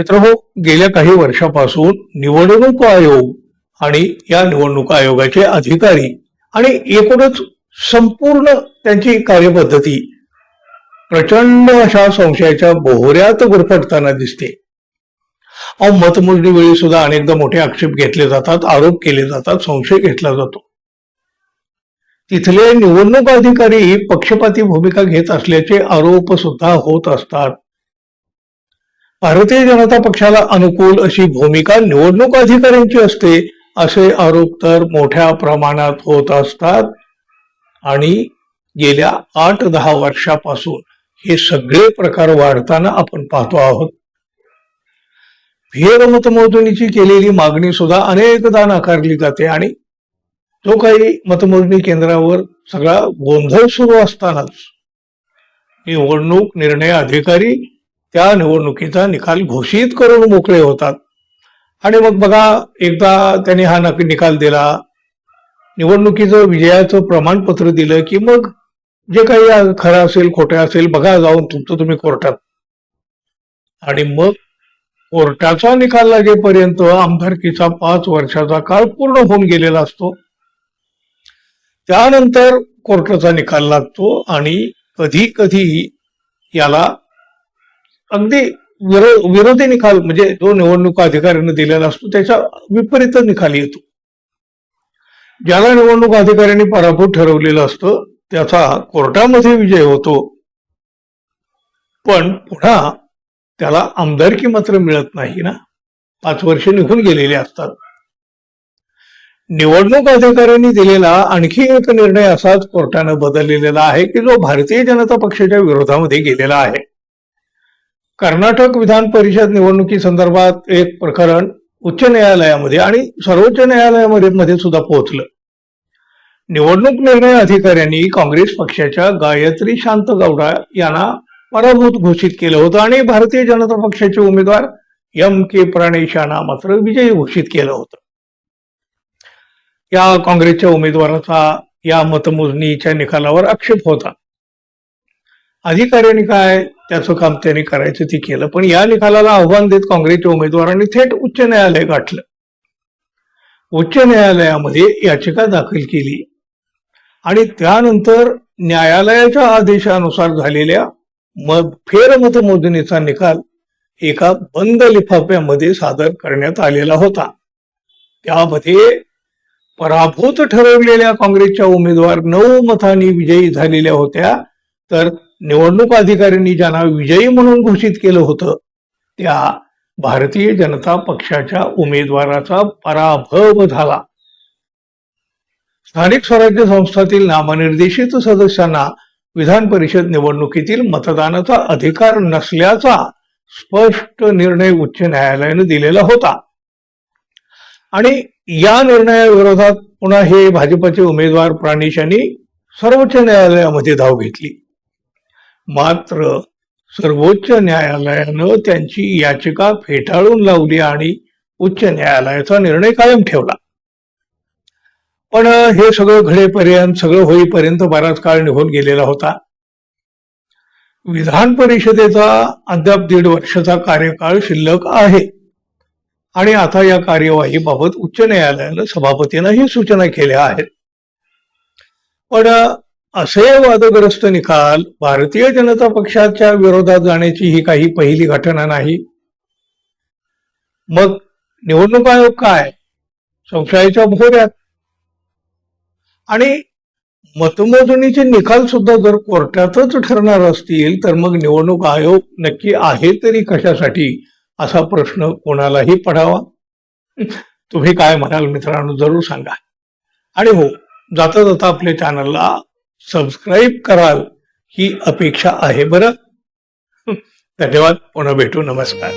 मित्रहो, गेल्या काही वर्षापासून निवडणूक आयोग आणि या निवडणूक आयोगाचे अधिकारी आणि एकूणच संपूर्ण त्यांची कार्यपद्धती प्रचंड अशा संशयाच्या बोहऱ्यात गुरफटताना दिसते. मतमोजणी वेळी सुद्धा अनेकदा मोठे आक्षेप घेतले जातात, आरोप केले जातात, संशय घेतला जातो. तिथले निवडणूक अधिकारी पक्षपाती भूमिका घेत असल्याचे आरोप सुद्धा होत असतात. भारतीय जनता पक्षाला अनुकूल अशी भूमिका निवडणूक अधिकाऱ्यांची असते असे आरोप तर मोठ्या प्रमाणात होत असतात. आणि गेल्या 8-10 वर्षापासून हे सगळे प्रकार वाढताना आपण पाहतो आहोत. फेरमतमोजणीची केलेली मागणी सुद्धा अनेकदा नाकारली जाते आणि जो काही मतमोजणी केंद्रावर सगळा गोंधळ सुरू असतानाच निवडणूक निर्णय अधिकारी त्या निवडणुकीचा निकाल घोषित करून मोकळे होतात. आणि मग बघा, एकदा त्यांनी हा निकाल दिला, निवडणुकीचं विजयाचं प्रमाणपत्र दिलं की मग जे काही खरं असेल खोटं असेल बघा जाऊन तुमचं तुम्ही कोर्टात. आणि मग कोर्टाचा निकाल लागेपर्यंत आमदारकीचा 5 वर्षाचा काळ पूर्ण होऊन गेलेला असतो. त्यानंतर कोर्टाचा निकाल लागतो आणि कधी कधी याला अगदी विरोधी निकाल, म्हणजे जो निवडणूक अधिकाऱ्याने दिलेला असतो त्याच्या विपरीत निकाल येतो. ज्याला निवडणूक अधिकाऱ्यांनी पराभूत ठरवलेलं असतं त्याचा कोर्टामध्ये विजय होतो, पण पुन्हा त्याला आमदारकी मात्र मिळत नाही ना. 5 वर्ष निघून गेलेले असतात. निवडणूक अधिकाऱ्यांनी दिलेला आणखी एक निर्णय असाच कोर्टानं बदललेला आहे की जो भारतीय जनता पक्षाच्या विरोधामध्ये गेलेला आहे. कर्नाटक विधान परिषद निवडणुकी संदर्भात एक प्रकरण उच्च न्यायालयामध्ये आणि सर्वोच्च न्यायालयामध्ये सुद्धा पोहोचलं. निवडणूक निर्णय अधिकाऱ्यांनी काँग्रेस पक्षाच्या गायत्री शांत गौडा यांना पराभूत घोषित केलं होतं आणि भारतीय जनता पक्षाचे उमेदवार M.K. प्राणेश यांना मात्र विजयी घोषित केलं होतं. या काँग्रेसच्या उमेदवाराचा या मतमोजणीच्या निकालावर आक्षेप होता. अधिकाऱ्यांनी काय त्याचं काम त्यांनी करायचं ते केलं, पण या निकालाला आव्हान देत काँग्रेसच्या उमेदवारांनी थेट उच्च न्यायालय गाठलं. उच्च न्यायालयामध्ये याचिका दाखल केली आणि त्यानंतर न्यायालयाच्या आदेशानुसार झालेल्या फेरमतमोजणीचा निकाल एका बंद लिफाफ्यामध्ये सादर करण्यात आलेला होता. त्यामध्ये पराभूत ठरवलेल्या काँग्रेसच्या उमेदवार 9 मतांनी विजयी झालेल्या होत्या, तर निवडणूक अधिकाऱ्यांनी ज्यांना विजयी म्हणून घोषित केलं होतं त्या भारतीय जनता पक्षाच्या उमेदवाराचा पराभव झाला. स्थानिक स्वराज्य संस्थातील नामनिर्देशित सदस्यांना विधान परिषद निवडणुकीतील मतदानाचा अधिकार नसल्याचा स्पष्ट निर्णय उच्च न्यायालयाने दिलेला होता. आणि या निर्णयाविरोधात पुन्हा हे भाजपचे उमेदवार प्राणेश यांनी सर्वोच्च न्यायालयामध्ये धाव घेतली. मात्र सर्वोच्च न्यायालयानं त्यांची याचिका फेटाळून लावली आणि उच्च न्यायालयाचा निर्णय कायम ठेवला. पण हे सगळं होईपर्यंत बराच काळ निघून गेलेला होता. विधान परिषदेचा अद्याप 1.5 वर्षाचा कार्यकाळ शिल्लक आहे आणि आता या कार्यवाहीबाबत उच्च न्यायालयानं सभापतींना ही सूचना केल्या आहेत. पण असे वादग्रस्त निकाल भारतीय जनता पक्षाच्या विरोधात जाण्याची ही काही पहिली घटना नाही. मग निवडणूक आयोग काय संशयाच्या भोवऱ्यात. आणि मतमोजणीचे निकाल सुद्धा जर कोर्टातच ठरणार असतील तर मग निवडणूक आयोग नक्की आहे तरी कशासाठी असा प्रश्न कोणालाही पडावा. तुम्ही काय म्हणाल मित्रांनो, जरूर सांगा. आणि हो, जाता जाता आपल्या चॅनलला सबस्क्राईब कराल ही अपेक्षा आहे बरं. धन्यवाद. पुन्हा भेटू. नमस्कार.